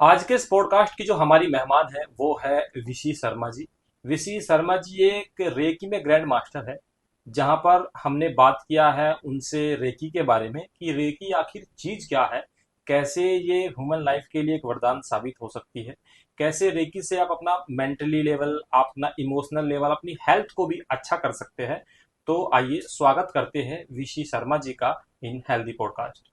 आज के इस पॉडकास्ट की जो हमारी मेहमान है वो है विशी शर्मा जी। विशी शर्मा जी एक रेकी में ग्रैंड मास्टर है। जहां पर हमने बात किया है उनसे रेकी के बारे में कि रेकी आखिर चीज क्या है, कैसे ये ह्यूमन लाइफ के लिए एक वरदान साबित हो सकती है, कैसे रेकी से आप अपना मेंटली लेवल, आप अपना इमोशनल लेवल, अपनी हेल्थ को भी अच्छा कर सकते हैं। तो आइए स्वागत करते हैं विशी शर्मा जी का इन हेल्दी पॉडकास्ट।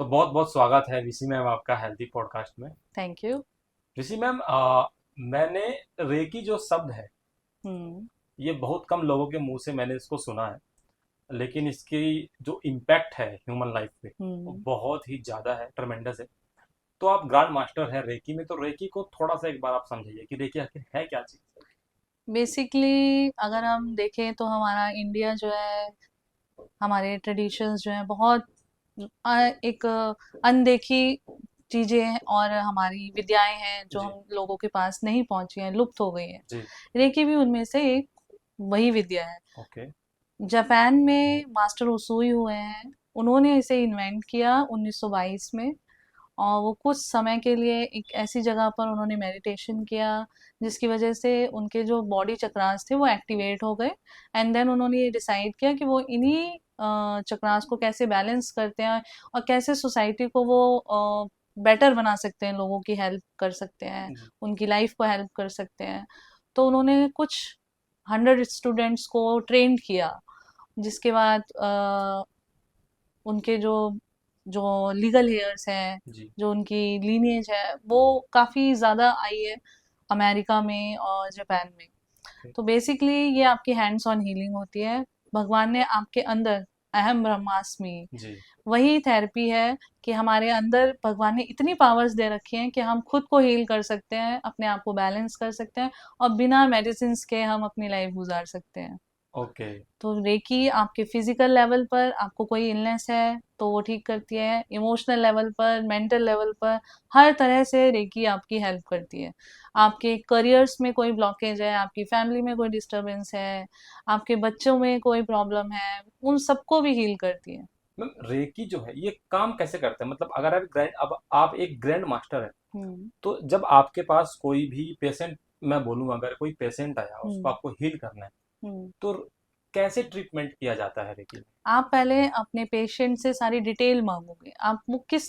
तो बहुत बहुत स्वागत है विशी मैम आपका हेल्दी पॉडकास्ट में। Thank you. ऋषि मैम, मैंने रेकी जो शब्द है हम्म। ये बहुत कम लोगों के मुंह से मैंने इसको सुना है, लेकिन इसकी जो इम्पैक्ट है ह्यूमन लाइफ पे वो हम्म। बहुत ही ज़्यादा है, ट्रमेंडस है। तो आप ग्रैंड मास्टर है रेकी में, तो रेकी को थोड़ा सा एक बार आप समझाइए कि रेकी आखिर है क्या चीज़। बेसिकली अगर हम देखें तो हमारा इंडिया जो है, हमारे ट्रेडिशंस जो है बहुत एक अनदेखी चीजें हैं और हमारी विद्याएं हैं जो जी। हम लोगों के पास नहीं पहुंची हैं, लुप्त हो गई हैं। जी। रेकी भी उनमें से एक वही विद्या है। ओके। जापान में मास्टर उसूई हुए हैं, उन्होंने इसे इन्वेंट किया 1922 में। और वो कुछ समय के लिए एक ऐसी जगह पर उन्होंने मेडिटेशन किया जिसकी वजह से उनके जो बॉडी चक्रास थे वो एक्टिवेट हो गए। एंड देन उन्होंने ये डिसाइड किया कि वो इन्हीं चक्रास को कैसे बैलेंस करते हैं और कैसे सोसाइटी को वो बेटर बना सकते हैं, लोगों की हेल्प कर सकते हैं, जी। उनकी लाइफ को हेल्प कर सकते हैं। तो उन्होंने कुछ 100 स्टूडेंट्स को ट्रेन किया, जिसके बाद उनके जो जो लीगल हेयर्स हैं, जी। जो उनकी लीनिएज है, वो काफ़ी ज़्यादा आई है अमेरिका में और जापान में। ओके। तो बेसिकली ये आपकी हैंड्स ऑन हीलिंग होती है। भगवान ने आपके अंदर अहम ब्रह्मास्मि, जी। वही थेरेपी है कि हमारे अंदर भगवान ने इतनी पावर्स दे रखी हैं कि हम खुद को हील कर सकते हैं, अपने आप को बैलेंस कर सकते हैं और बिना मेडिसिन के हम अपनी लाइफ गुजार सकते हैं। ओके। तो रेकी आपके फिजिकल लेवल पर, आपको कोई इलनेस है तो वो ठीक करती है, इमोशनल लेवल पर, मेंटल लेवल पर, हर तरह से रेकी आपकी हेल्प करती है। आपके करियर्स में कोई ब्लॉकेज है, आपकी फैमिली में कोई डिस्टरबेंस है, आपके बच्चों में कोई प्रॉब्लम है, उन सबको भी हील करती है। मैम रेकी जो है ये काम कैसे करता है, मतलब अगर आप ग्रैंड, अब आप एक ग्रैंड मास्टर है, हम्म। तो जब आपके पास कोई भी पेशेंट, मैं बोलूँ अगर कोई पेशेंट आया उसको हम्म। आपको हील करना है, हम्म। तो कैसे ट्रीटमेंट किया जाता है रेकी में? आप पहले अपने पेशेंट से सारी डिटेल मांगोगे, आप वो किस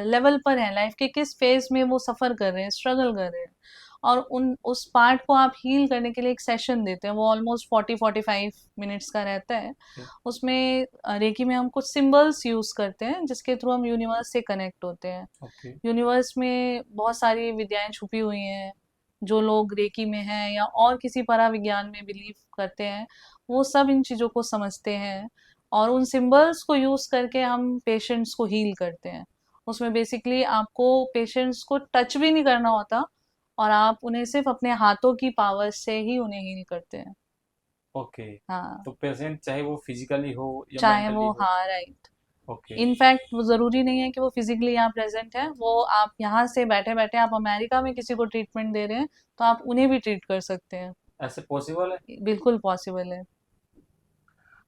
लेवल पर हैं, लाइफ के किस फेज में वो सफर कर रहे हैं, स्ट्रगल कर रहे हैं, और उन उस पार्ट को आप हील करने के लिए एक सेशन देते हैं। वो ऑलमोस्ट 40-45 मिनट्स का रहता है। ओके। उसमें रेकी में हम कुछ सिंबल्स यूज करते हैं जिसके थ्रू हम यूनिवर्स से कनेक्ट होते हैं। ओके। यूनिवर्स में बहुत सारी विद्याएं छुपी हुई हैं। जो लोग रेकी में हैं या और किसी पराविज्ञान में बिलीव करते हैं, वो सब इन चीज़ों को समझते हैं और उन सिंबल्स को यूज करके हम पेशेंट्स को हील करते हैं। उसमें बेसिकली आपको पेशेंट्स को टच भी नहीं करना होता और आप उन्हें सिर्फ अपने हाथों की पावर से ही उन्हें हील करते हैं। ओके। हाँ। तो पेशेंट चाहे वो फिजिकली हो या चाहे मेंटली वो, हो। हाँ, राइट। ओके। इनफैक्ट वो ज़रूरी नहीं है कि वो फिजिकली यहाँ प्रेजेंट है, वो आप यहाँ से बैठे बैठे आप अमेरिका में किसी को ट्रीटमेंट दे रहे हैं तो आप उन्हें भी ट्रीट कर सकते हैं। ऐसे पॉसिबल है? बिल्कुल पॉसिबल है।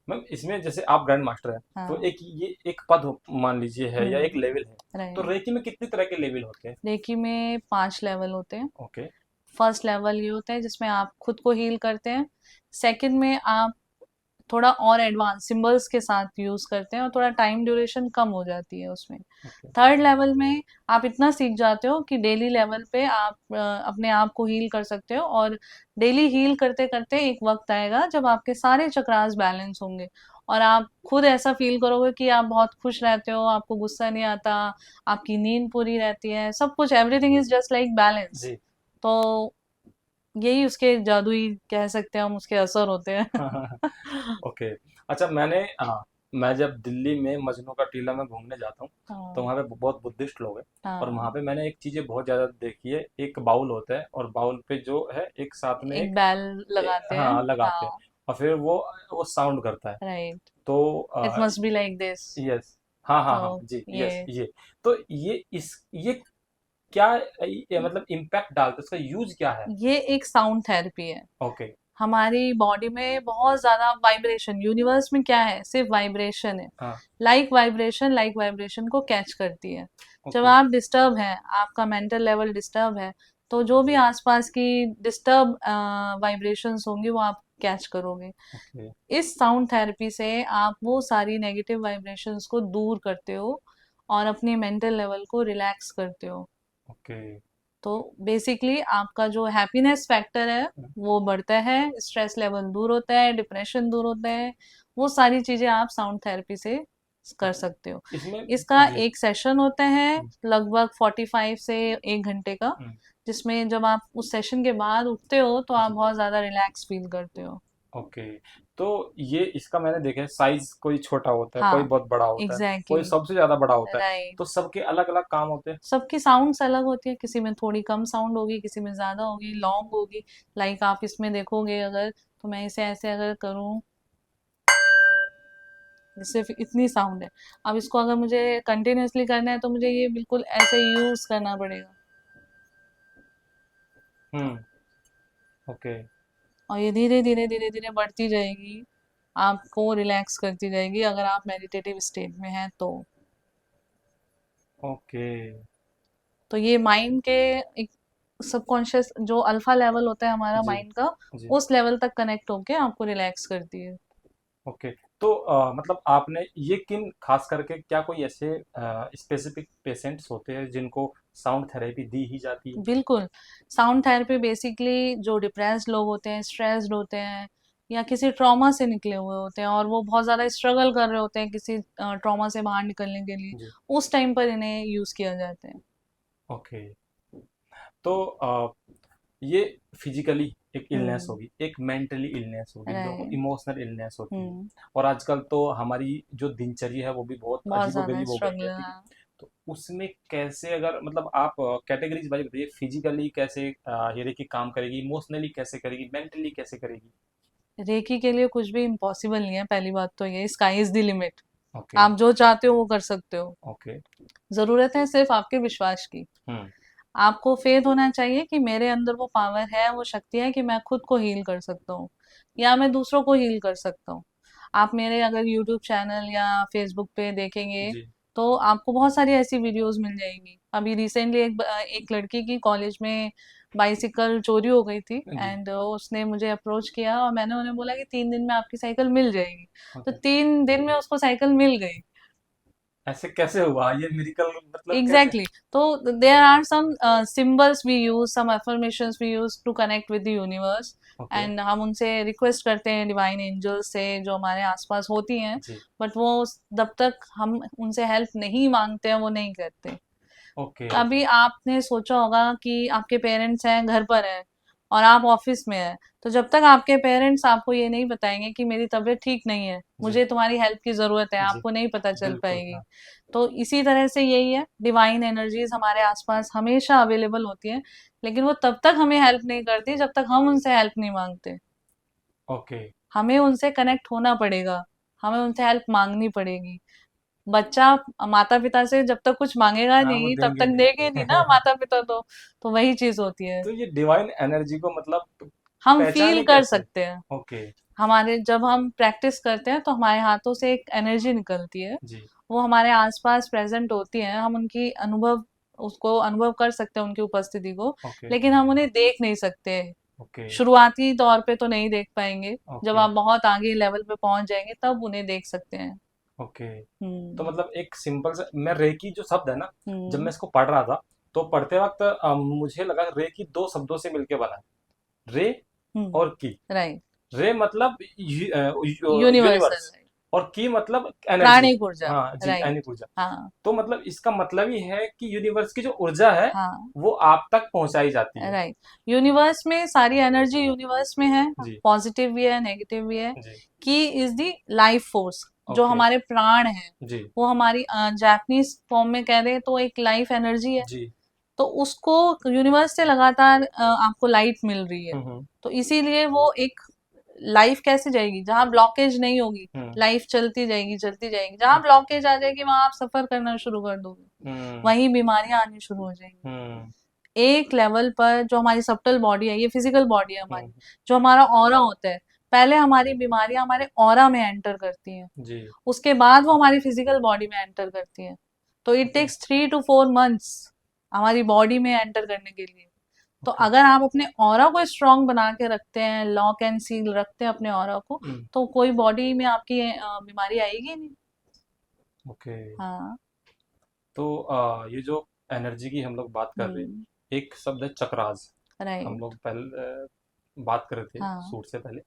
मैम इसमें जैसे आप ग्रैंड मास्टर हैं, तो हाँ। एक ये एक पद मान लीजिए है या एक लेवल है, तो राइट। रेकी में कितनी तरह के लेवल होते हैं? रेकी में 5 लेवल होते हैं। ओके। फर्स्ट लेवल ये होता है जिसमें आप खुद को हील करते हैं। सेकंड में आप थोड़ा और एडवांस सिंबल्स के साथ यूज करते हैं और थोड़ा टाइम ड्यूरेशन कम हो जाती है उसमें। ओके। थर्ड लेवल में आप इतना सीख जाते हो कि डेली लेवल पे आप अपने आप को हील कर सकते हो, और डेली हील करते करते एक वक्त आएगा जब आपके सारे चक्रास बैलेंस होंगे और आप खुद ऐसा फील करोगे कि आप बहुत खुश रहते हो, आपको गुस्सा नहीं आता, आपकी नींद पूरी रहती है, सब कुछ, everything is just like balance. जी। तो यही उसके जादुई कह सकते हैं हम, उसके असर होते हैं। ओके। अच्छा, मैंने मैं जब दिल्ली में मजनू का टीला में घूमने जाता हूँ, तो हाँ। वहाँ पे बहुत बुद्धिस्ट लोग हैं। और वहाँ हाँ। पे मैंने एक चीज़ें बहुत ज़्यादा देखी है, एक बाउल होता है और बाउल पे जो है एक साथ में एक बैल लगाते हैं। हाँ लगाते हैं, हाँ। और फिर वो साउंड करता है। राइट। तो it must be like this. Yes. हाँ हाँ तो हाँ जी, यस ये ये। तो ये क्या, ये मतलब इम्पैक्ट डालता है, इसका यूज क्या है? ये एक साउंड थेरेपी है। ओके। हमारी बॉडी में बहुत ज्यादा वाइब्रेशन, यूनिवर्स में क्या है, सिर्फ वाइब्रेशन है। हाँ। लाइक वाइब्रेशन को कैच करती है। जब ओके। आप डिस्टर्ब हैं, आपका मेंटल लेवल डिस्टर्ब है, तो जो भी आसपास की डिस्टर्ब वाइब्रेशंस होंगी वो आप कैच करोगे। ओके। इस साउंड थेरेपी से आप वो सारी नेगेटिव वाइब्रेशंस को दूर करते हो और अपनी मेंटल लेवल को रिलैक्स करते हो। ओके। तो बेसिकली आपका जो हैप्पीनेस फैक्टर है वो बढ़ता है, स्ट्रेस लेवल दूर होता है, डिप्रेशन दूर होता है। वो सारी चीजें आप साउंड थेरेपी से कर ओके। सकते हो। इसमें इसका जी। एक सेशन होता है हम्म। लगभग 45 से 1 घंटे का, हम्म। जिसमें जब आप उस सेशन के बाद उठते हो तो आप जी। बहुत ज्यादा रिलैक्स फील करते हो। ओके। तो ये इसका मैंने देखा है, साइज कोई छोटा होता है, कोई हाँ, बहुत बड़ा होता है, कोई एग्जैक्टली, सबसे ज्यादा बड़ा होता है। राइट। तो सबके अलग अलग काम होते हैं। सबकी साउंड्स अलग होती है, किसी में थोड़ी कम साउंड होगी, किसी में ज्यादा होगी, लॉन्ग होगी। लाइक आप इसमें देखोगे अगर, तो मैं इसे ऐसे अगर करूँ, सिर्फ इतनी साउंड है। अब इसको अगर मुझे कंटिन्यूअसली करना है तो मुझे ये बिल्कुल ऐसे यूज करना पड़ेगा, हम्म। ओके। और ये धीरे धीरे धीरे धीरे बढ़ती जाएगी, आपको रिलैक्स करती जाएगी अगर आप मेडिटेटिव स्टेट में हैं तो। ओके। तो ये माइंड के एक सबकॉन्शियस जो अल्फा लेवल होता है हमारा जी। माइंड का, जी। उस लेवल तक कनेक्ट होके आपको रिलैक्स करती है। ओके। तो मतलब आपने ये किन खास करके क्या कोई ऐसे स्पेसिफिक पेशेंट्स होते हैं जिनको साउंड थेरेपी दी ही जाती है? बिल्कुल। साउंड थेरेपी बेसिकली जो डिप्रेस्ड लोग होते हैं, स्ट्रेस्ड होते हैं, या किसी ट्रॉमा से निकले हुए होते हैं और वो बहुत ज़्यादा स्ट्रगल कर रहे होते हैं किसी ट्रॉमा से बाहर निकलने के लिए, जी। उस टाइम पर इन्हें यूज़ किया जाता है। ओके। तो ये फिजिकली एक इलनेस हुँ, होगी, एक मेंटली इलनेस होगी, जो राइट। इमोशनल इलनेस होती है। हुँ, और आजकल तो हमारी जो दिनचर्या है वो भी बहुत बहुत ज़्यादा अजीबोगरीब हो गई स्ट्रगल है, है, ठीक है। हाँ। तो उसमें कैसे, अगर मतलब आप कैटेगरीज वाइज बताइए, फिजिकली कैसे ये देखिए काम करेगी, इमोशनली कैसे करेगी, मेंटली कैसे करेगी? रेकी के लिए कुछ भी इम्पॉसिबल नहीं है, पहली बात तो ये, sky is the limit. Okay. आप जो चाहते हो वो कर सकते हो। ओके। ज़रूरत है सिर्फ़ आपके विश्वास की। हम्म। आपको फेथ होना चाहिए कि मेरे अंदर वो पावर है, वो शक्ति है कि मैं खुद को हील कर सकता हूँ या मैं दूसरों को हील कर सकता हूँ। आप मेरे अगर यूट्यूब चैनल या फेसबुक पे देखेंगे जी। तो आपको बहुत सारी ऐसी वीडियोस मिल जाएंगी। अभी रिसेंटली एक लड़की की कॉलेज में बाइसिकल चोरी हो गई थी, जी। एंड उसने मुझे अप्रोच किया और मैंने उन्हें बोला कि 3 दिन में आपकी साइकिल मिल जाएगी। तो ओके। 3 दिन में उसको साइकिल मिल गई। ऐसे कैसे हुआ ये मिरेकल, मतलब कैसे? Exactly. So there are some symbols we use, some affirmations we use to connect with the universe, okay. and हम उनसे रिक्वेस्ट करते हैं डिवाइन एंजल्स से जो हमारे आसपास होती हैं, जी। बट वो जब तक हम उनसे हेल्प नहीं मांगते हैं वो नहीं करते। ओके। अभी आपने सोचा होगा कि आपके पेरेंट्स हैं, घर पर हैं और आप ऑफिस में हैं, तो जब तक आपके पेरेंट्स आपको ये नहीं बताएंगे कि मेरी तबीयत ठीक नहीं है, जी। मुझे तुम्हारी हेल्प की ज़रूरत है, जी। आपको नहीं पता चल बिल्कुल, पाएगी। हाँ। तो इसी तरह से यही है, डिवाइन एनर्जीज हमारे आसपास हमेशा अवेलेबल होती हैं, लेकिन वो तब तक हमें हेल्प नहीं करती जब तक हम उनसे हेल्प नहीं मांगते। ओके। हमें उनसे कनेक्ट होना पड़ेगा, हमें उनसे हेल्प मांगनी पड़ेगी। बच्चा माता पिता से जब तक कुछ मांगेगा हाँ, वो नहीं तब देंगे तक देंगे नहीं ना नहीं। माता पिता, तो वही चीज होती है। तो ये डिवाइन एनर्जी को मतलब हम फील पहचाने कर कैसे? सकते हैं। ओके। हमारे जब हम प्रैक्टिस करते हैं तो हमारे हाथों से एक एनर्जी निकलती है, जी। वो हमारे आसपास प्रेजेंट होती है, हम उनकी अनुभव उसको अनुभव कर सकते हैं उनकी उपस्थिति को, ओके। लेकिन हम उन्हें देख नहीं सकते। ओके। शुरुआती तौर पे तो नहीं देख पाएंगे, जब ओके। आप बहुत आगे लेवल पे पहुंच जाएंगे तब उन्हें देख सकते हैं। ओके। तो हम्म। मतलब एक सिंपल सा, मैं रेकी जो शब्द है ना, जब मैं हम्म। इसको पढ़ रहा था तो पढ़ते वक्त मुझे लगा रेकी दो शब्दों से मिलके बना है, रे हम्म। और की। राइट। रे मतलब यूनिवर्सल। यूनिवर्स, और की मतलब एनर्जी। प्राणिक ऊर्जा। हाँ जी, राइट। यानी ऊर्जा। हाँ। तो मतलब इसका मतलब ही है कि यूनिवर्स की जो ऊर्जा है हाँ। वो आप तक पहुंचाई जाती है। राइट। यूनिवर्स में सारी एनर्जी यूनिवर्स में है, जी। पॉजिटिव भी है, नेगेटिव भी है। जी। की इज द लाइफ फोर्स, जो ओके। हमारे प्राण हैं। जी। वो हमारी जापानीज फॉर्म में कह दें तो एक लाइफ एनर्जी है। जी। तो उसको यूनिवर्स से लगातार आपको लाइट मिल रही है। हम्म। तो इसीलिए वो एक लाइफ कैसे जाएगी जहां ब्लॉकेज नहीं होगी, हम्म। लाइफ चलती जाएगी चलती जाएगी। जहां ब्लॉकेज आ जाएगी वहां आप सफर करना शुरू कर दोगे, हम्म। वहीं बीमारियां आनी शुरू हो जाएंगी। हम्म। एक लेवल पर जो हमारी सबटल बॉडी है, ये फिजिकल बॉडी है हमारी, हम्म, जो हमारा ऑरा होता है, पहले हमारी बीमारियां हमारे ऑरा में एंटर करती हैं, जी। उसके बाद वो हमारी फिजिकल बॉडी में एंटर करती हैं। तो it okay. Takes 3 to 4 months हमारी बॉडी में एंटर करने के लिए। तो ओके। अगर आप अपने ऑरा को स्ट्रांग बना के रखते हैं, लॉक एंड सील रखते हैं अपने ऑरा को, हम्म, तो कोई बॉडी में आपकी बीमारी आएगी नहीं। ओके। हाँ। तो ये जो एनर्जी की हम लोग बात कर रहे हैं, हम्म। एक शब्द है चक्रास। हम राइट। लोग पहले बात कर रहे थे हाँ। सूट से पहले।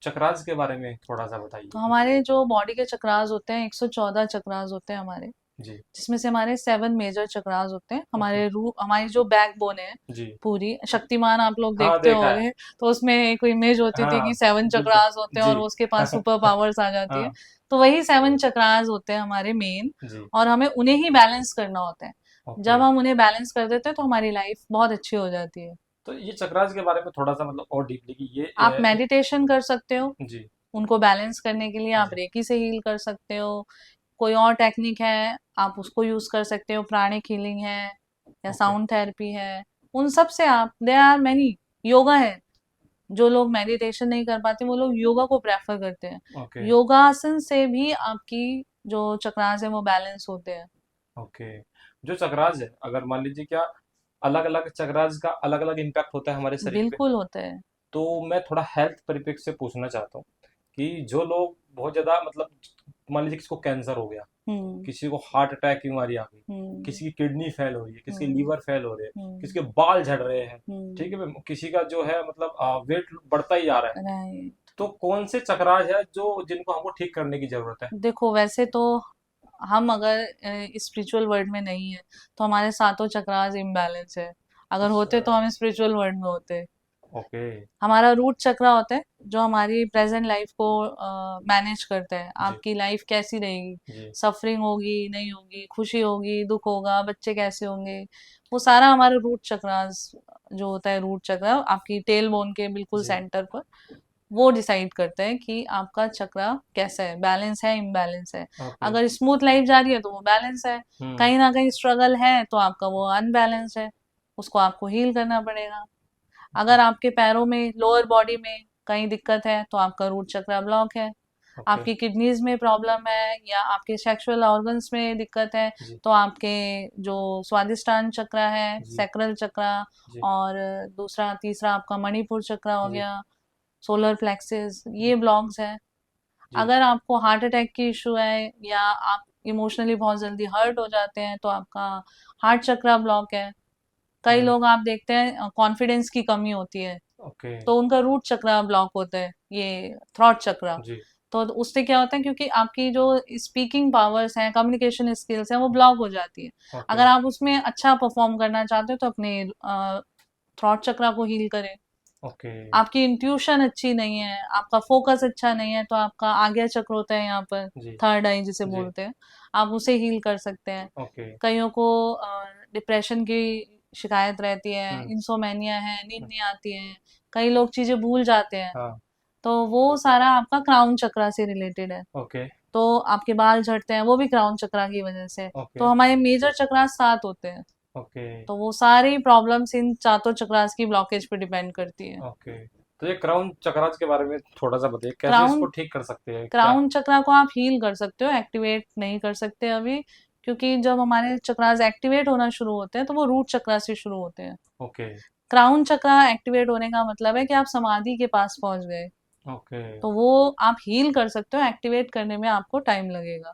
चक्रास के बारे में थोड़ा सा बताइए तो कि। हमारे जो बॉडी के चक्रास होते हैं, 114 चक्रास होते हैं हमारे, जी। जिसमें से हमारे 7 मेजर चक्रास होते हैं। ओके। हमारे रू हमारी जो बैकबोन है जी। पूरी, शक्तिमान आप लोग हाँ, देखते देखा है। होंगे, तो उसमें एक इमेज होती थी हाँ, कि 7 चक्रास होते बिल्कुल। हैं जी। और उसके पास सुपर पावर्स आ जाती है। हाँ। तो वही 7 चक्रास होते हैं हमारे मेन, जी। और हमें उन्हें ही बैलेंस करना होता है। ओके। जब हम उन्हें बैलेंस कर देते हैं तो हमारी लाइफ बहुत अच्छी हो जाती है। तो ये चक्रास के बारे में थोड़ा सा मतलब और डीपली कि ये आप मेडिटेशन कर सकते हो जी। उनको बैलेंस करने के लिए, आप जी। रेकी से हील कर सकते हो। कोई और टेक्निक है, आप उसको यूज कर सकते हो, प्राणिक हीलिंग है या ओके। साउंड थेरेपी है। उन सब से आप, दे आर मैनी, योगा है। जो लोग मेडिटेशन नहीं कर पाते वो लोग योगा को प्रेफर करते हैं। ओके। योगासन से भी आपकी जो चक्रास है वो बैलेंस होते हैं। ओके। जो चक्रास है, अगर मान लीजिए क्या अलग अलग चक्रास का अलग अलग इम्पैक्ट होता है हमारे शरीर पे, बिल्कुल होता है। तो मैं थोड़ा हेल्थ परिप्रेक्ष्य से पूछना चाहता हूँ कि जो लोग बहुत ज़्यादा मतलब मान लीजिए किसी को कैंसर हो गया, हम्म। किसी को हार्ट अटैक की बीमारी आ गई, हम्म। किसी की किडनी फेल हो रही है, किसी के हम्म। लीवर फेल हो रहे हैं, किसी हम्म। के बाल झड़ रहे हैं, ठीक है हम्म। मैम, किसी का जो है मतलब वेट बढ़ता ही आ रहा है, राइट। तो कौन से चक्रास है जो जिनको हमको ठीक करने की जरूरत है? देखो, वैसे तो हम अगर स्पिरिचुअल वर्ल्ड में नहीं है तो हमारे सातों चक्रास इम्बैलेंस है। अगर होते तो हम स्पिरिचुअल वर्ल्ड में होते। ओके। हमारा रूट चक्रा होता है जो हमारी प्रेजेंट लाइफ को मैनेज करता है, जी। आपकी लाइफ कैसी रहेगी, जी। सफरिंग होगी नहीं होगी, खुशी होगी दुख होगा, बच्चे कैसे होंगे, वो सारा हमारा रूट चक्रास जो होता है, रूट चक्रा आपकी टेल बोन के बिल्कुल जी। सेंटर पर, वो डिसाइड करता है कि आपका चक्रा कैसा है, बैलेंस है इम्बैलेंस है। ओके। अगर स्मूथ लाइफ जा रही है तो वो बैलेंस है, हम्म। कहीं ना कहीं स्ट्रगल है तो आपका वो अनबैलेंस है, उसको आपको हील करना पड़ेगा। अगर आपके पैरों में, लोअर बॉडी में कहीं दिक्कत है तो आपका रूट चक्रा ब्लॉक है। ओके। आपकी किडनीज में प्रॉब्लम है या आपके सेक्सुअल ऑर्गन्स में दिक्कत है जी। तो आपके जो स्वादिष्टान चक्रा है, जी। सैक्रल चक्रा, जी। और दूसरा तीसरा आपका मणिपुर चक्रा हो जी। गया, सोलर प्लेक्सिस, जी। ये ब्लॉक्स है। जी। अगर आपको हार्ट अटैक की इशू है या आप इमोशनली बहुत जल्दी हर्ट हो जाते हैं तो आपका हार्ट चक्रा ब्लॉक है। कई हम्म। लोग आप देखते हैं कॉन्फिडेंस की कमी होती है ओके। तो उनका रूट चक्रा ब्लॉक होता है, ये थ्रॉट चक्रा। जी। तो उससे क्या होता है, क्योंकि आपकी जो स्पीकिंग पावर्स हैं, कम्युनिकेशन स्किल्स हैं, वो ब्लॉक हो जाती है। ओके। अगर आप उसमें अच्छा परफॉर्म करना चाहते हो तो अपने थ्रॉट चक्रा को हील करें। ओके। आपकी इंट्यूशन अच्छी नहीं है, आपका फोकस अच्छा नहीं है, तो आपका आज्ञा चक्र होता है यहाँ पर, जी। थर्ड आई जिसे जी। बोलते हैं, आप उसे हील कर सकते हैं। ओके। कईयों को डिप्रेशन की शिकायत रहती है, हम्म। इंसोमेनिया है, नींद नहीं आती है, कई लोग चीजें भूल जाते हैं, हाँ। तो वो सारा आपका क्राउन चक्रा से रिलेटेड है। ओके। तो आपके बाल झड़ते हैं वो भी क्राउन चक्रा की वजह से है। तो ओके। हमारे मेजर चक्रास 7 होते हैं, ओके। तो वो सारी प्रॉब्लम्स इन सातों चक्रास की ब्लॉकेज पे डिपेंड करती है। ओके। तो ये क्राउन चक्रास के बारे में थोड़ा सा बताइए, कैसे क्राउन इसको ठीक कर सकते हैं क्या? क्राउन चक्रा को आप हील कर सकते हो, एक्टिवेट नहीं कर सकते अभी, क्योंकि जब हमारे चक्रास एक्टिवेट होना शुरू होते हैं तो वो रूट चक्रा से शुरू होते हैं। ओके। क्राउन चक्रा एक्टिवेट होने का मतलब है कि आप समाधि के पास पहुंच गए, ओके। तो वो आप हील कर सकते हो, एक्टिवेट करने में आपको टाइम लगेगा।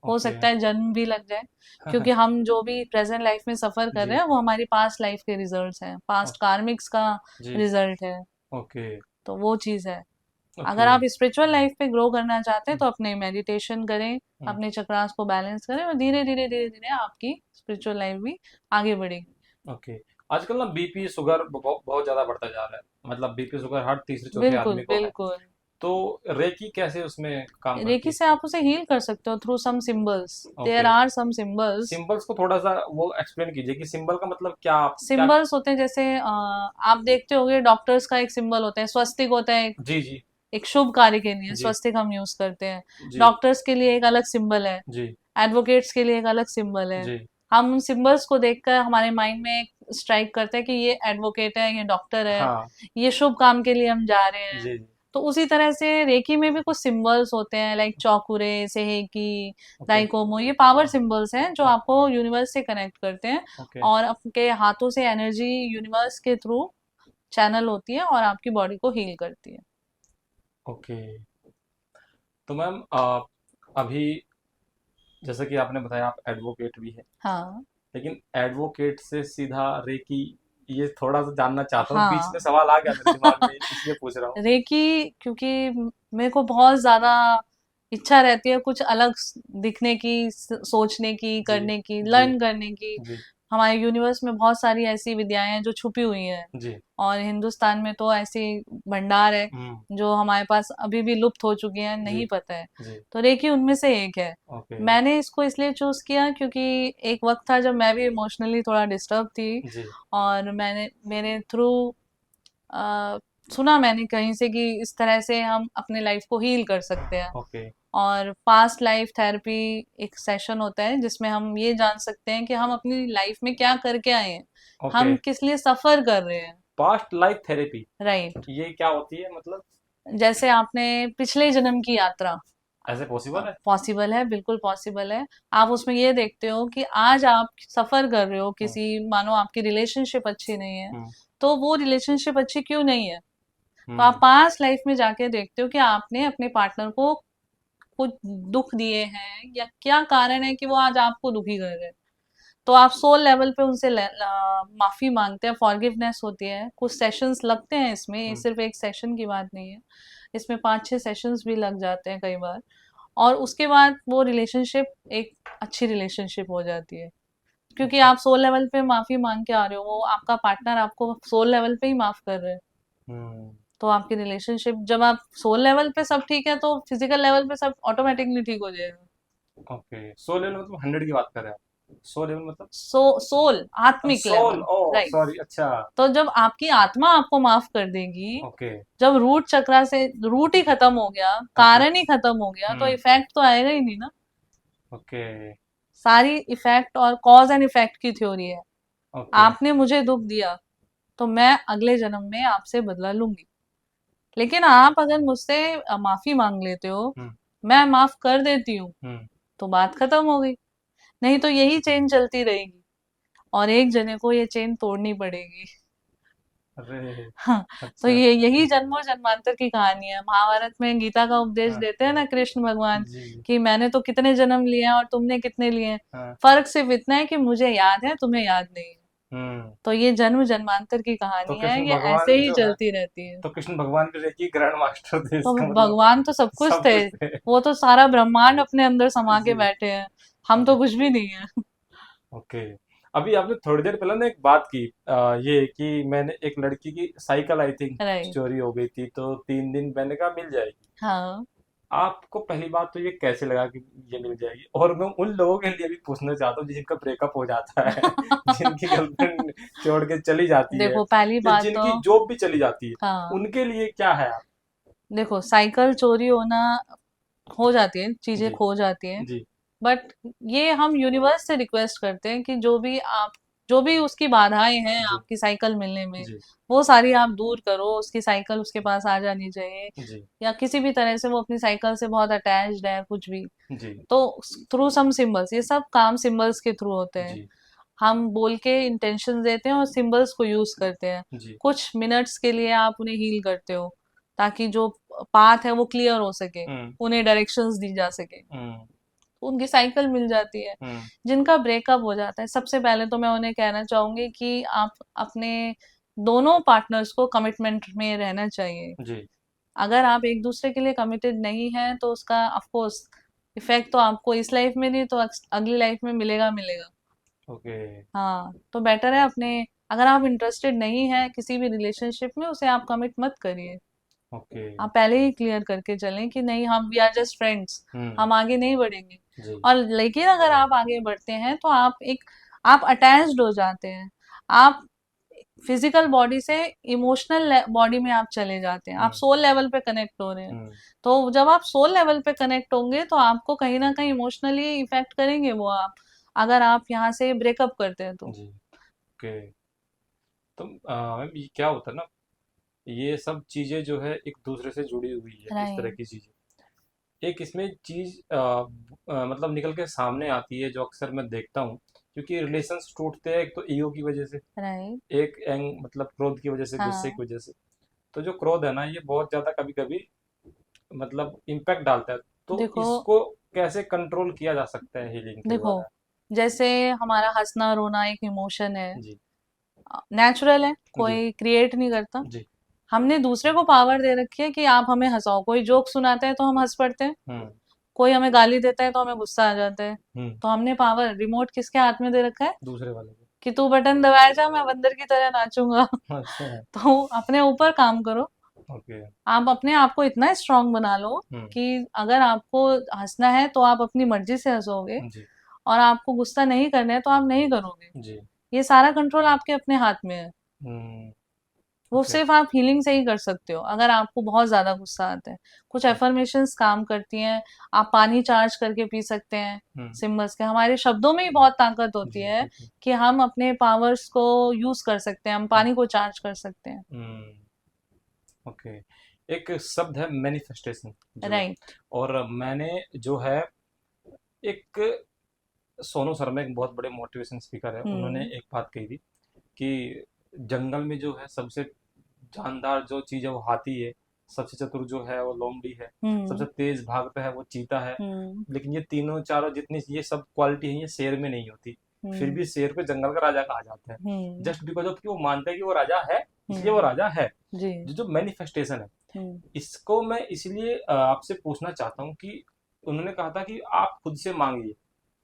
हो ओके। सकता है जन्म भी लग जाए, क्योंकि हम जो भी प्रेजेंट लाइफ में सफर कर रहे जी। हैं वो हमारी पास्ट लाइफ के रिजल्ट्स हैं, ओ- पास्ट कार्मिक्स का जी। रिजल्ट है। ओके। तो वो चीज है। ओके। अगर आप स्पिरिचुअल लाइफ पे ग्रो करना चाहते हैं हम्म। तो अपने मेडिटेशन करें, हम्म। अपने चक्रास को बैलेंस करें, और धीरे धीरे धीरे धीरे आपकी स्पिरिचुअल लाइफ भी आगे बढ़ेगी। ओके। आजकल ना बीपी शुगर बहुत बहुत ज्यादा बढ़ता जा रहा है, मतलब बीपी शुगर हर तीसरे चौथे बिल्कुल आदमी को है। बिल्कुल। तो रेकी कैसे उसमें काम करती रेकी है? से आप उसे हील कर सकते हो through some symbols, there okay. Are some symbols. Symbols को थोड़ा सा वो एक्सप्लेन कीजिए कि सिंबल का मतलब क्या, आप क्या? सिंबल्स होते हैं जैसे आप देखते होंगे डॉक्टर्स का एक सिंबल होता है, स्वस्तिक होता है, जी। जी। एक शुभ कार्य के लिए जी। स्वस्तिक हम यूज करते हैं। जी। डॉक्टर्स के लिए एक अलग सिंबल है, जी। एडवोकेट्स के लिए एक अलग सिंबल है। जी। हम उन सिंबल्स को देखकर हमारे माइंड में एक स्ट्राइक करता है कि ये एडवोकेट है, ये डॉक्टर है, हाँ। ये शुभ काम के लिए हम जा रहे हैं। जी जी। तो उसी तरह से रेकी में भी कुछ सिंबल्स होते हैं, लाइक चौकुरे, सेहेकी, ओके। दाइकोमो, ये पावर सिंबल्स हैं जो आपको यूनिवर्स से कनेक्ट करते हैं। ओके। और आपके हाथों से एनर्जी यूनिवर्स के थ्रू चैनल होती है और आपकी बॉडी को हील करती है। ओके। तो मैम अभी जैसे कि आपने बताया आप एडवोकेट भी है, हाँ। लेकिन एडवोकेट से सीधा रेकी, ये थोड़ा सा जानना चाहता हूँ, बीच में हाँ। सवाल आ गया मेरे दिमाग में इसलिए पूछ रहा हूँ। रेकी, क्योंकि मेरे को बहुत ज्यादा इच्छा रहती है कुछ अलग दिखने की, सोचने की, जी करने की, जी लर्न करने की। जी हमारे यूनिवर्स में बहुत सारी ऐसी विद्याएं हैं जो छुपी हुई हैं, जी। और हिंदुस्तान में तो ऐसी भंडार है हम्म। जो हमारे पास अभी भी लुप्त हो चुकी हैं, जी नहीं पता है। जी। तो रेकी उनमें से एक है। ओके। मैंने इसको इसलिए चूज किया क्योंकि एक वक्त था जब मैं भी इमोशनली थोड़ा डिस्टर्ब थी, जी। और मैंने मेरे थ्रू अ, सुना मैंने कहीं से कि इस तरह से हम अपने लाइफ को हील कर सकते हैं। ओके। और पास्ट लाइफ थेरेपी एक सेशन होता है जिसमें हम ये जान सकते हैं कि हम अपनी लाइफ में क्या करके आए हैं, ओके। हम किस लिए सफर कर रहे हैं। Past life therapy, right. ये क्या होती है मतलब? जैसे आपने पिछले जन्म की यात्रा, ऐसे पॉसिबल है? पॉसिबल है, बिल्कुल पॉसिबल है। आप उसमें ये देखते हो कि आज आप सफर कर रहे हो हम्म। किसी, मानो आपकी रिलेशनशिप अच्छी नहीं है, हम्म। तो वो रिलेशनशिप अच्छी क्यों नहीं है। तो आप हम्म। पास्ट लाइफ में जाके देखते हो कि आपने अपने पार्टनर को कुछ दुख दिए हैं, या क्या कारण है कि वो आज आपको दुखी कर रहे हैं। तो आप सोल लेवल पे उनसे माफी मांगते हैं, फॉरगिवनेस होती है। कुछ सेशंस लगते हैं इसमें, ये हम्म। सिर्फ एक सेशन की बात नहीं है, इसमें 5-6 सेशंस भी लग जाते हैं कई बार। और उसके बाद वो रिलेशनशिप एक अच्छी रिलेशनशिप हो जाती है, क्योंकि ओके। आप सोल लेवल पे माफी मांग के आ रहे हो, वो आपका पार्टनर आपको सोल लेवल पे ही माफ कर रहे हैं। हम्म। तो आपकी रिलेशनशिप, जब आप सोल लेवल पे सब ठीक है तो फिजिकल लेवल पे सब ऑटोमेटिकली ठीक हो जाएगा। ओके, सो लेवल मतलब 100 की बात कर रहे हैं आप? सो लेवल मतलब? सोल, आत्मिक सोल, लेवल। ओ राइट। सॉरी, अच्छा। तो जब आपकी आत्मा आपको माफ कर देगी, ओके। जब रूट चक्रा से रूट ही खत्म हो गया, ओके। कारण ही खत्म हो गया, तो हम्म। इफेक्ट तो आएगा ही नहीं ना। ओके। सारी इफेक्ट और कॉज एंड इफेक्ट की थ्योरी है। ओके। आपने मुझे दुख दिया, तो मैं अगले जन्म में आपसे बदला लूंगी। लेकिन आप अगर मुझसे माफी मांग लेते हो, हम्म। मैं माफ कर देती हूँ, हम्म। तो बात खत्म हो गई। नहीं तो यही चेन चलती रहेगी, और एक जने को ये चेन तोड़नी पड़ेगी। अरे। हाँ। तो अच्छा। ये यही जन्मों जन्मांतर की कहानी है। महाभारत में गीता का उपदेश हाँ। देते हैं ना कृष्ण भगवान, जी। कि मैंने तो कितने जन्म लिए हैं और तुमने कितने लिए हैं। हाँ। फर्क सिर्फ इतना है कि मुझे याद है, तुम्हें याद नहीं है। हम्म। तो ये जन्म जन्मांतर की तो कहानी है, कृष्ण ये ऐसे भगवान ही जो है, चलती रहती है। तो कृष्ण भगवान भी रेकी ग्रैंड मास्टर थे तो इसका मतलब? भगवान तो सब कुछ सब थे, कुछ थे। वो तो सारा ब्रह्मांड अपने अंदर समा के जी बैठे हैं। हम तो जी। कुछ भी नहीं है। ओके। अभी आपने थोड़ी देर पहले ना एक बात की, ये कि मैंने एक लड़की की साइकिल आई थिंक राइट। चोरी हो गई थी, तो 3 दिन मैंने कहा मिल जाएगी। हाँ। आपको पहली बात तो ये कैसे लगा कि ये मिल जाएगी? और मैं उन लोगों के लिए भी पूछना चाहता हूँ जिनका ब्रेकअप हो जाता है जिनकी गर्लफ्रेंड छोड़ के चली जाती है, देखो पहली या बात तो, जिनकी जॉब भी चली जाती है, हाँ, उनके लिए क्या है आप? देखो साइकिल चोरी होना हो जाती है, चीजें जी खो जाती हैं। जी बट ये हम यूनिवर्स से रिक्वेस्ट करते हैं कि जो भी उसकी बाधाएं हैं जी आपकी साइकिल मिलने में, जी वो सारी आप दूर करो। उसकी साइकिल उसके पास आ जानी चाहिए, जी या किसी भी तरह से वो अपनी साइकिल से बहुत अटैच्ड है, कुछ भी। जी तो थ्रू सम सिंबल्स, ये सब काम सिंबल्स के थ्रू होते हैं। जी हम बोल के इंटेंशन देते हैं और सिंबल्स को यूज करते हैं। जी। कुछ मिनट्स के लिए आप उन्हें हील करते हो, ताकि जो पाथ है वो क्लियर हो सके, हम्म। उन्हें डायरेक्शंस दी जा सके, हम्म। तो उनकी साइकिल मिल जाती है। हम्म। जिनका ब्रेकअप हो जाता है, सबसे पहले तो मैं उन्हें कहना चाहूंगी कि आप अपने दोनों पार्टनर्स को कमिटमेंट में रहना चाहिए। जी। अगर आप एक दूसरे के लिए कमिटेड नहीं हैं तो उसका ऑफ कोर्स इफेक्ट तो आपको इस लाइफ में नहीं तो अगली लाइफ में मिलेगा मिलेगा। ओके। हाँ, तो बेटर है अपने, अगर आप इंटरेस्टेड नहीं है किसी भी रिलेशनशिप में, उसे आप कमिट मत करिए। ओके। आप पहले ही क्लियर करके चलें कि नहीं, हम वी आर जस्ट फ्रेंड्स, हम्म। हम आगे नहीं बढ़ेंगे। जी और लेकिन अगर आप आगे बढ़ते हैं तो आप अटैच्ड हो जाते हैं। आप फिजिकल बॉडी से इमोशनल बॉडी में आप चले जाते हैं, आप हम्म। सोल लेवल पे कनेक्ट हो रहे हैं। हम्म। तो जब आप सोल लेवल पे कनेक्ट होंगे तो आपको कहीं ना कहीं इमोशनली इफेक्ट करेंगे वो, आप अगर आप यहाँ से ब्रेकअप करते हैं तो। जी। ओके। तो मैम ये क्या होता है ना, ये सब चीजें जो है एक दूसरे से जुड़ी हुई है, इस तरह राइट, की चीजें। एक इसमें चीज मतलब निकल के सामने आती है जो अक्सर मैं देखता हूँ, क्योंकि रिलेशंस टूटते हैं एक तो ईगो की वजह से, राइट। एक एंग मतलब क्रोध की वजह से, गुस्से हाँ, की वजह से। तो जो क्रोध है ना, ये बहुत ज्यादा कभी कभी मतलब इम्पैक्ट डालता है। तो देखो इसको कैसे कंट्रोल किया जा सकता है हीलिंग के देखो, द्वारा? जैसे हमारा हँसना रोना एक इमोशन है, जी। नेचुरल है, जी। कोई क्रिएट नहीं करता। जी। हमने दूसरे को पावर दे रखी है कि आप हमें हँसाओ। कोई जोक सुनाता है तो हम हँस पड़ते हैं, हम्म। कोई हमें गाली देता है तो हमें गुस्सा आ जाता है। हम्म। तो हमने पावर, रिमोट किसके हाथ में दे रखा है दूसरे वाले को। कि तू बटन दबाया जा, मैं बंदर की तरह नाचूंगा। अच्छा। तो अपने ऊपर काम करो। ओके। आप अपने आप को इतना स्ट्रांग बना लो हम्म। कि अगर आपको हंसना है तो आप अपनी मर्जी से हंसोगे, जी। और आपको गुस्सा नहीं करना है तो आप नहीं करोगे। जी। ये सारा कंट्रोल आपके अपने हाथ में है। हम्म। वो ओके। सिर्फ आप हीलिंग से ही कर सकते हो अगर आपको बहुत ज्यादा गुस्सा आता है। कुछ एफर्मेशंस काम करती हैं। आप पानी चार्ज करके पी सकते हैं। हम्म। सिम्बल्स के, हमारे शब्दों में ही बहुत ताकत होती जी है बिल्कुल। कि हम अपने पावर्स को यूज कर सकते हैं, हम हम्म। पानी को चार्ज कर सकते हैं। ओके। एक शब्द है मैनिफेस्टेशन जो, राइट। और मैंने जो है एक सोनू शर्मा एक बहुत बड़े मोटिवेशन स्पीकर है, उन्होंने हम्म। एक बात कही थी कि जंगल में जो है सबसे जानदार जो चीज है वो हाथी है, सबसे चतुर जो है वो लोमड़ी है, सबसे हम्म। तेज भागता है वो चीता है। हम्म। लेकिन ये तीनों चारों जितनी ये सब क्वालिटी है ये शेर में नहीं होती। फिर हम्म। भी शेर को जंगल का राजा कहा जाता है, हम्म। जस्ट बिकॉज ऑफ कि वो मानता है कि वो राजा है, इसलिए वो हम्म। राजा है। जी। जो जो मैनिफेस्टेशन है, हम्म। इसको मैं इसलिए आपसे पूछना चाहता हूँ कि उन्होंने कहा था कि आप खुद से मांगिए,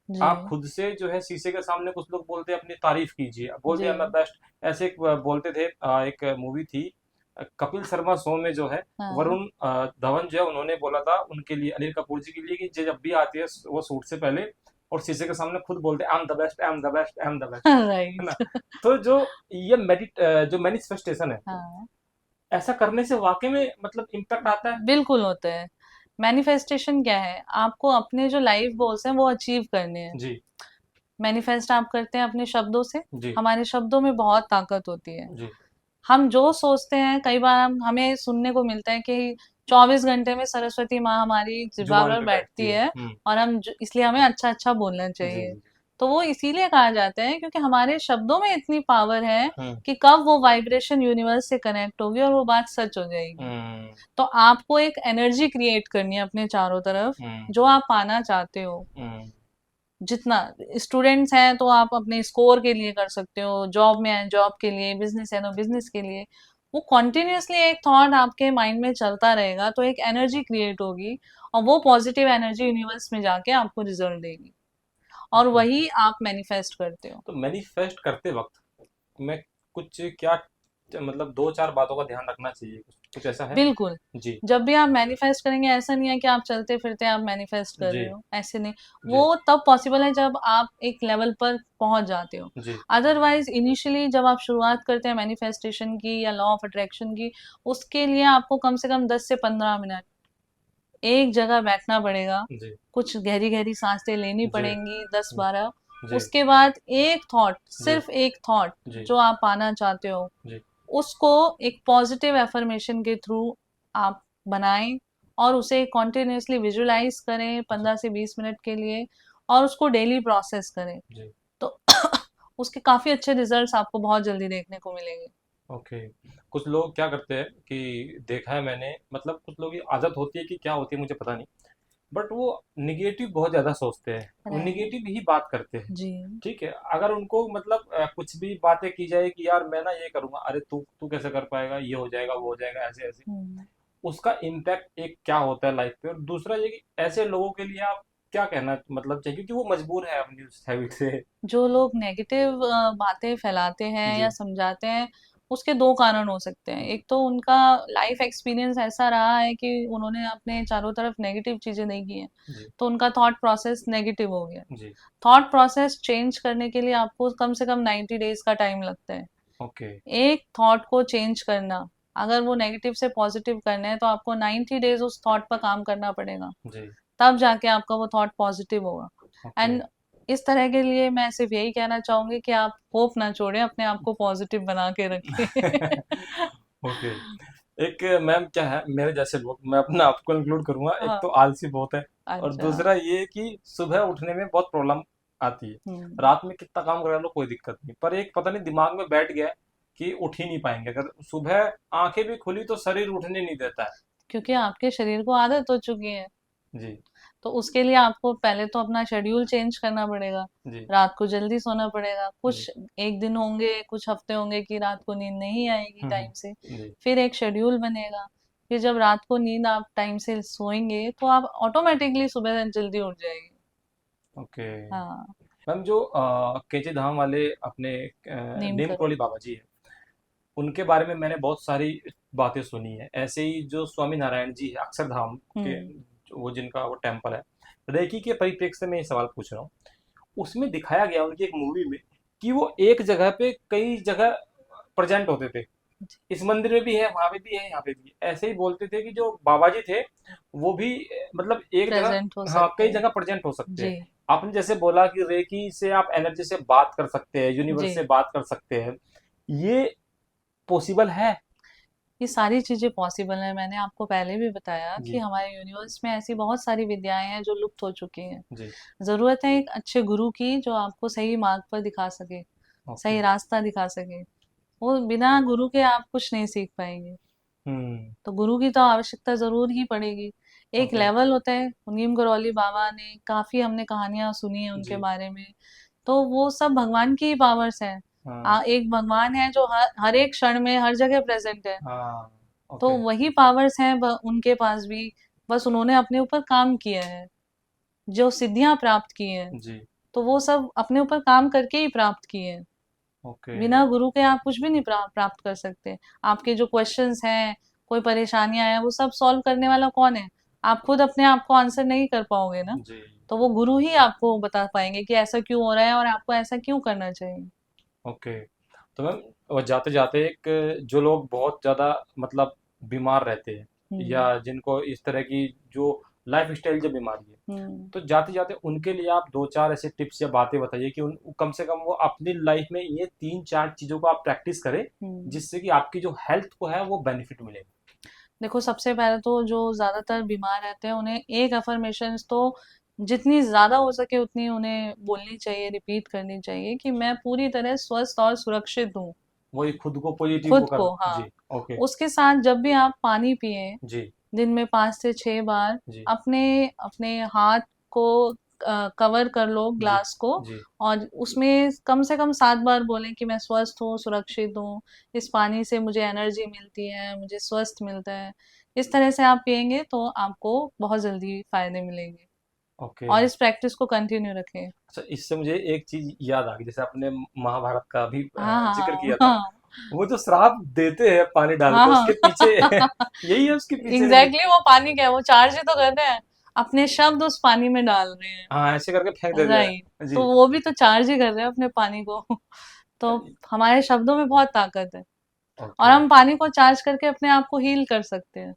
जी। आप खुद से जो है शीशे के सामने, कुछ लोग बोलते हैं अपनी तारीफ कीजिए, बोलते जी। हैं मैं बेस्ट, ऐसे एक बोलते थे। एक मूवी थी कपिल शर्मा शो में जो है, हाँ। वरुण धवन जो है उन्होंने बोला था उनके लिए, अनिल कपूर जी के लिए, कि जब भी आती है वो शूट से पहले और शीशे के सामने खुद बोलते हैं I am the best, I am the best, I am the best, है ना। राइट। तो जो ये जो मैनिफेस्टेशन है, हाँ, ऐसा करने से वाकई में मतलब इम्पैक्ट आता है? बिल्कुल होता है। मैनिफेस्टेशन क्या है? आपको अपने जो लाइफ गोल्स हैं वो अचीव करने हैं। जी। मैनिफेस्ट आप करते हैं अपने शब्दों से। जी। हमारे शब्दों में बहुत ताकत होती है। जी। हम जो सोचते हैं, कई बार हमें सुनने को मिलता है कि 24 घंटे में सरस्वती माँ हमारी जिह्वा जुबान पर पे बैठती बैठती है। है, और इसलिए हमें अच्छा अच्छा बोलना जी। चाहिए। जी। तो वो इसीलिए कहा जाता है क्योंकि हमारे शब्दों में इतनी पावर है हम्म। कि कब वो वाइब्रेशन यूनिवर्स से कनेक्ट होगी और वो बात सच हो जाएगी। हम्म। तो आपको एक एनर्जी क्रिएट करनी है अपने चारों तरफ, हम्म। जो आप पाना चाहते हो। हम्म। जितना स्टूडेंट्स हैं तो आप अपने स्कोर के लिए कर सकते हो, जॉब में है जॉब के लिए, बिजनेस है तो बिजनेस के लिए। वो कॉन्टिन्यूअसली एक थॉट आपके माइंड में चलता रहेगा तो एक एनर्जी क्रिएट होगी, और वो पॉजिटिव एनर्जी यूनिवर्स में जाके आपको रिजल्ट देगी, और ओके। वही आप मैनिफेस्ट करते हो। तो मैनिफेस्ट करते वक्त मैं कुछ क्या मतलब दो चार बातों का ध्यान रखना चाहिए, कुछ कुछ ऐसा है? बिल्कुल। जी। जब भी आप मैनिफेस्ट करेंगे, ऐसा नहीं है कि आप चलते फिरते आप मैनिफेस्ट कर जी। रहे हो, ऐसे नहीं। वो जी। तब पॉसिबल है जब आप एक लेवल पर पहुंच जाते हो। जी। अदरवाइज इनिशियली जब आप शुरुआत करते हैं मैनिफेस्टेशन की या लॉ ऑफ अट्रैक्शन की, उसके लिए आपको कम से कम 10 से 15 मिनट एक जगह बैठना पड़ेगा। जी। कुछ गहरी गहरी सांसें लेनी जी। पड़ेंगी, 10-12। जी। उसके बाद एक थॉट, जी। सिर्फ एक थॉट जी। जो आप पाना चाहते हो, जी। उसको एक पॉजिटिव एफर्मेशन के थ्रू आप बनाएं, और उसे कॉन्टिन्यूसली विजुलाइज करें जी। 15 से 20 मिनट के लिए, और उसको डेली प्रोसेस करें। जी। तो उसके काफी अच्छे रिजल्ट्स आपको बहुत जल्दी देखने को मिलेंगे। ओके। कुछ लोग क्या करते हैं कि देखा है मैंने, मतलब कुछ लोगों की आदत होती है कि क्या होती है मुझे पता नहीं, बट वो निगेटिव बहुत ज्यादा सोचते हैं, वो राइट। निगेटिव ही बात करते हैं। जी। ठीक है, अगर उनको मतलब कुछ भी बातें की जाए कि यार मैं ना ये करूंगा, अरे तू तू कैसे कर पाएगा, ये हो जाएगा वो हो जाएगा, ऐसे ऐसे, हम्म। उसका इम्पैक्ट एक क्या होता है लाइफ पे। और दूसरा ये कि ऐसे लोगों के लिए आप क्या कहना मतलब चाहिए, क्योंकि वो मजबूर है अपनी उस हैबिट से। जो लोग नेगेटिव बातें फैलाते हैं या जी। समझाते हैं, उसके दो कारण हो सकते हैं। एक तो उनका लाइफ एक्सपीरियंस ऐसा रहा है कि उन्होंने अपने चारों तरफ नेगेटिव चीजें नहीं की हैं, जी। तो उनका थॉट प्रोसेस नेगेटिव हो गया। जी। थॉट प्रोसेस चेंज करने के लिए आपको कम से कम 90 डेज का टाइम लगता है। ओके। एक थॉट को चेंज करना, अगर वो नेगेटिव से पॉजिटिव करना है तो आपको 90 डेज उस थॉट पर काम करना पड़ेगा, जी। तब जाके आपका वो थॉट पॉजिटिव होगा। ओके। एंड इस तरह के लिए मैं सिर्फ यही कहना चाहूंगी कि आप होप ना छोड़ें, अपने आप को पॉजिटिव बना के रखें। ओके। एक मैम क्या है, मेरे जैसे लोग, मैं अपना आपको इंक्लूड करूंगा, एक हाँ। तो आलसी बहुत है, और अच्छा। दूसरा ये कि सुबह उठने में बहुत प्रॉब्लम आती है। हम्म। रात में कितना काम करा लो कोई दिक्कत नहीं, पर एक पता नहीं दिमाग में बैठ गया है कि उठ ही नहीं पाएंगे। अगर सुबह आंखें भी खुली तो शरीर उठने नहीं देता है। क्योंकि आपके शरीर को आदत हो चुकी है। जी। तो उसके लिए आपको पहले तो अपना शेड्यूल चेंज करना पड़ेगा। जी। रात को जल्दी सोना पड़ेगा। जी। कुछ एक दिन होंगे, कुछ हफ्ते होंगे कि रात को नींद नहीं आएगी टाइम से। जी। फिर एक शेड्यूल बनेगा। फिर जब रात को नींद आप टाइम से सोएंगे तो आप ऑटोमेटिकली सुबह जल्दी उठ जाएंगे। ओके। हाँ। मैम जो केचे धाम वाले अपने नीम नीम करो। करोली बाबा जी है, उनके बारे में मैंने बहुत सारी बातें सुनी है। ऐसे ही जो स्वामी नारायण जी है अक्षरधाम के, हम्म। वो जिनका वो टेम्पल है, रेकी के परिप्रेक्ष्य से मैं ये सवाल पूछ रहा हूँ। उसमें दिखाया गया उनकी एक मूवी में कि वो एक जगह पे कई जगह प्रेजेंट होते थे। इस मंदिर में भी है, वहां पे भी है, यहाँ पे भी है। ऐसे ही बोलते थे कि जो बाबा जी थे वो भी मतलब एक जगह, प्रेजेंट हो हाँ, सकते कई हैं। जगह प्रेजेंट हो सकते जी। हैं। आपने जैसे बोला कि रेकी से आप एनर्जी से बात कर सकते हैं, जी। यूनिवर्स से बात कर सकते हैं, ये पॉसिबल है? ये सारी चीजें पॉसिबल है। मैंने आपको पहले भी बताया कि जी। हमारे यूनिवर्स में ऐसी बहुत सारी विद्याएं हैं जो लुप्त हो चुकी हैं। जी। जरूरत है एक अच्छे गुरु की जो आपको सही मार्ग पर दिखा सके, ओके। सही रास्ता दिखा सके। वो बिना गुरु के आप कुछ नहीं सीख पाएंगे। हम्म। तो गुरु की तो आवश्यकता जरूर ही पड़ेगी। एक ओके। लेवल होता है। नीम करौली बाबा ने काफी, हमने कहानियां सुनी है उनके जी। बारे में। तो वो सब भगवान की पावर्स हैं। हाँ। एक भगवान है जो हर हर एक क्षण में हर जगह प्रेजेंट है। हाँ। तो ओके। वही पावर्स हैं उनके पास भी। बस उन्होंने अपने ऊपर काम किया है, जो सिद्धियां प्राप्त की हैं। जी। तो वो सब अपने ऊपर काम करके ही प्राप्त किए हैं। ओके। बिना गुरु के आप कुछ भी नहीं प्राप्त कर सकते। आपके जो क्वेश्चंस हैं, कोई परेशानियां हैं, वो सब सॉल्व करने वाला कौन है? आप खुद अपने आप को आंसर नहीं कर पाओगे ना। जी। तो वो गुरु ही आपको बता पाएंगे कि ऐसा क्यों हो रहा है और आपको ऐसा क्यों करना चाहिए। ओके। तो मैम, और जाते जाते एक, जो लोग बहुत ज़्यादा मतलब बीमार रहते हैं, या हम्म। जिनको इस तरह की जो लाइफ स्टाइल जो बीमारी है, हम्म। तो जाते जाते उनके लिए आप दो चार ऐसे टिप्स या बातें बताइए कि उन कम से कम वो अपनी लाइफ में ये तीन चार चीज़ों को आप प्रैक्टिस करें, हम्म। जिससे कि आपकी जो हेल्थ को है वो बेनिफिट मिले। देखो, सबसे पहले तो जो ज्यादातर बीमार रहते हैं उन्हें एक अफर्मेशन तो जितनी ज्यादा हो सके उतनी उन्हें बोलनी चाहिए, रिपीट करनी चाहिए कि मैं पूरी तरह स्वस्थ और सुरक्षित हूँ। वही खुद को पॉजिटिव वो खुद कर। को, हाँ। जी। ओके। उसके साथ जब भी आप पानी पिए, जी। दिन में 5 से 6 बार, जी। अपने अपने हाथ को कवर कर लो जी। ग्लास को। जी। और उसमें कम से कम 7 बार बोलें कि मैं स्वस्थ हूँ, सुरक्षित हूँ। इस पानी से मुझे एनर्जी मिलती है, मुझे स्वस्थ मिलता है। इस तरह से आप पियेंगे तो आपको बहुत जल्दी फायदे मिलेंगे। ओके। और इस प्रैक्टिस को कंटिन्यू रखें। अच्छा, इससे मुझे एक चीज याद आ गई, जैसे आपने महाभारत का भी हाँ, जिक्र हाँ, किया था। हाँ। वो जो श्राप देते हैं पानी डाल हाँ, के, हाँ। उसके पीछे यही है, उसके पीछे रीजन। एग्जैक्टली, वो पानी क्या है, वो चार्ज ही तो कर रहे हैं। अपने शब्द उस पानी में डाल रहे हैं। हाँ, ऐसे करके फेंक देते राइट। हैं तो जी। वो भी तो चार्ज ही कर रहे हैं अपने पानी को। तो हमारे शब्दों में बहुत ताकत है। और ओके। हम पानी को चार्ज करके अपने आप को हील कर सकते हैं।